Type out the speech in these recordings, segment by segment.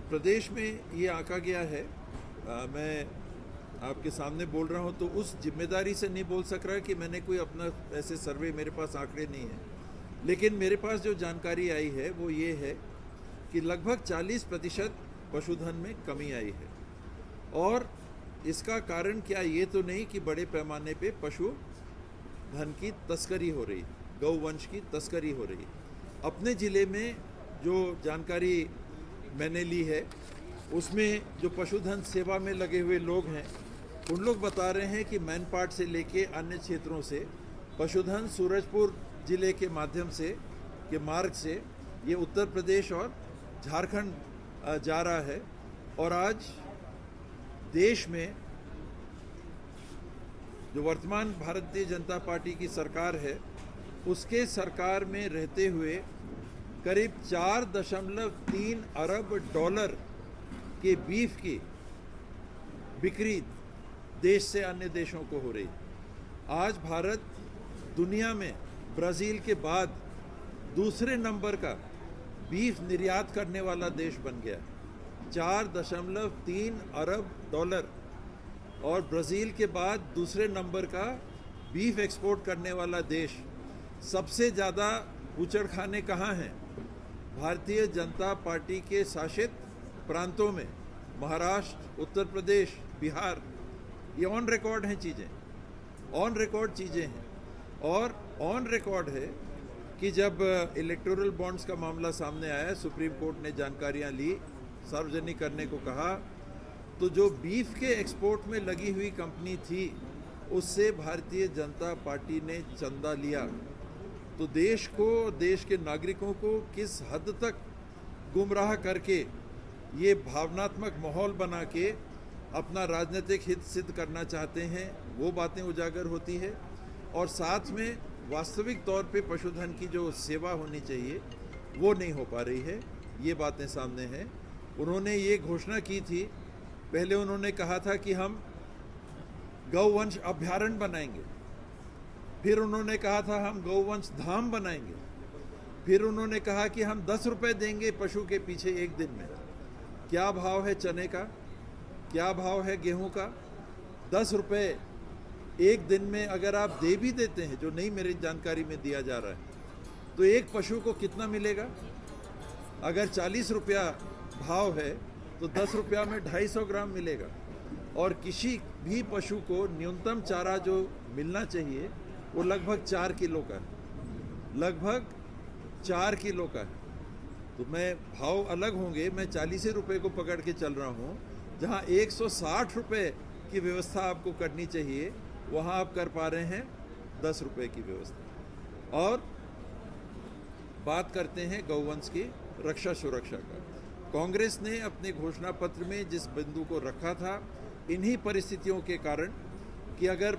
प्रदेश में ये आंका गया है, मैं आपके सामने बोल रहा हूँ तो उस जिम्मेदारी से नहीं बोल सक रहा कि मैंने कोई अपना ऐसे सर्वे, मेरे पास आंकड़े नहीं हैं, लेकिन मेरे पास जो जानकारी आई है वो ये है कि लगभग 40% पशुधन में कमी आई है। और इसका कारण क्या, ये तो नहीं कि बड़े पैमाने पे पशुधन की तस्करी हो रही, गौवंश की तस्करी हो रही। अपने ज़िले में जो जानकारी मैंने ली है उसमें जो पशुधन सेवा में लगे हुए लोग हैं उन लोग बता रहे हैं कि मैनपाट से लेके अन्य क्षेत्रों से पशुधन सूरजपुर ज़िले के माध्यम से, के मार्ग से ये उत्तर प्रदेश और झारखंड जा रहा है। और आज देश में जो वर्तमान भारतीय जनता पार्टी की सरकार है उसके सरकार में रहते हुए करीब 4.3 अरब डॉलर के बीफ की बिक्री देश से अन्य देशों को हो रही। आज भारत दुनिया में ब्राज़ील के बाद दूसरे नंबर का बीफ निर्यात करने वाला देश बन गया। 4.3 अरब डॉलर और ब्राज़ील के बाद दूसरे नंबर का बीफ एक्सपोर्ट करने वाला देश। सबसे ज़्यादा बूचड़खाने कहाँ हैं? भारतीय जनता पार्टी के शासित प्रांतों में, महाराष्ट्र, उत्तर प्रदेश, बिहार। ये ऑन रिकॉर्ड हैं चीज़ें, ऑन रिकॉर्ड चीज़ें हैं। और ऑन रिकॉर्ड है कि जब इलेक्टोरल बॉन्ड्स का मामला सामने आया, सुप्रीम कोर्ट ने जानकारियां ली, सार्वजनिक करने को कहा, तो जो बीफ के एक्सपोर्ट में लगी हुई कंपनी थी उससे भारतीय जनता पार्टी ने चंदा लिया। तो देश को, देश के नागरिकों को किस हद तक गुमराह करके ये भावनात्मक माहौल बना के अपना राजनीतिक हित सिद्ध करना चाहते हैं, वो बातें उजागर होती है। और साथ में वास्तविक तौर पे पशुधन की जो सेवा होनी चाहिए वो नहीं हो पा रही है, ये बातें सामने हैं। उन्होंने ये घोषणा की थी, पहले उन्होंने कहा था कि हम गौवंश अभयारण्य बनाएंगे, फिर उन्होंने कहा था हम गौवंश धाम बनाएंगे, फिर उन्होंने कहा कि हम 10 रुपये देंगे पशु के पीछे एक दिन में। क्या भाव है चने का, क्या भाव है गेहूं का? 10 रुपये एक दिन में अगर आप दे भी देते हैं, जो नहीं मेरी जानकारी में दिया जा रहा है, तो एक पशु को कितना मिलेगा? अगर 40 रुपया भाव है तो 10 रुपया में 250 ग्राम मिलेगा। और किसी भी पशु को न्यूनतम चारा जो मिलना चाहिए वो लगभग 4 किलो का है, लगभग 4 किलो का है। तो मैं भाव अलग होंगे, मैं 40 रुपये को पकड़ के चल रहा हूँ, जहाँ 160 रुपये की व्यवस्था आपको करनी चाहिए वहाँ आप कर पा रहे हैं 10 रुपये की व्यवस्था। और बात करते हैं गौवंश की रक्षा सुरक्षा का। कांग्रेस ने अपने घोषणा पत्र में जिस बिंदु को रखा था, इन्हीं परिस्थितियों के कारण कि अगर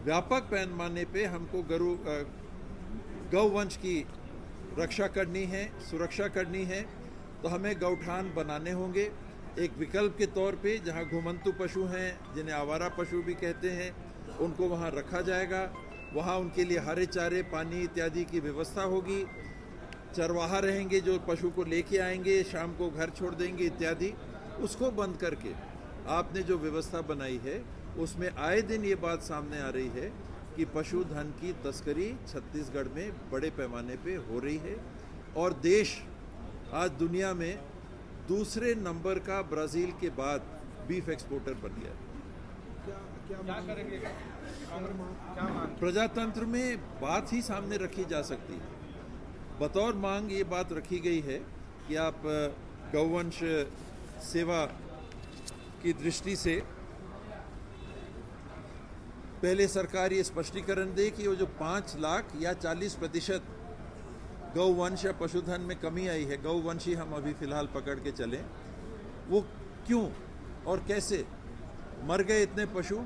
व्यापक पैमाने पे हमको गौवंश की रक्षा करनी है, सुरक्षा करनी है, तो हमें गौठान बनाने होंगे एक विकल्प के तौर पे, जहां घुमंतु पशु हैं, जिन्हें आवारा पशु भी कहते हैं, उनको वहां रखा जाएगा। वहां उनके लिए हरे चारे, पानी इत्यादि की व्यवस्था होगी। चरवाहा रहेंगे जो पशु को लेके आएंगे, शाम को घर छोड़ देंगे इत्यादि। उसको बंद करके आपने जो व्यवस्था बनाई है उसमें आए दिन ये बात सामने आ रही है कि पशुधन की तस्करी छत्तीसगढ़ में बड़े पैमाने पे हो रही है। और देश आज दुनिया में दूसरे नंबर का ब्राज़ील के बाद बीफ एक्सपोर्टर बन गया। क्या करेंगे? क्या मांग? प्रजातंत्र में बात ही सामने रखी जा सकती है। बतौर मांग ये बात रखी गई है कि आप गौवंश सेवा की दृष्टि से पहले सरकार ये स्पष्टीकरण दे कि वो जो 5 लाख या 40% गौवंश या पशुधन में कमी आई है, गौवंशी हम अभी फिलहाल पकड़ के चलें, वो क्यों और कैसे मर गए इतने पशु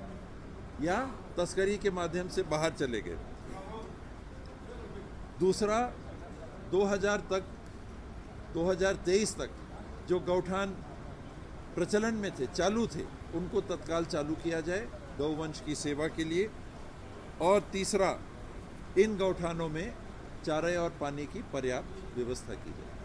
या तस्करी के माध्यम से बाहर चले गए। दूसरा, 2023 तक जो गौठान प्रचलन में थे, चालू थे, उनको तत्काल चालू किया जाए गौवंश की सेवा के लिए। और तीसरा, इन गौठानों में चारे और पानी की पर्याप्त व्यवस्था की जाए।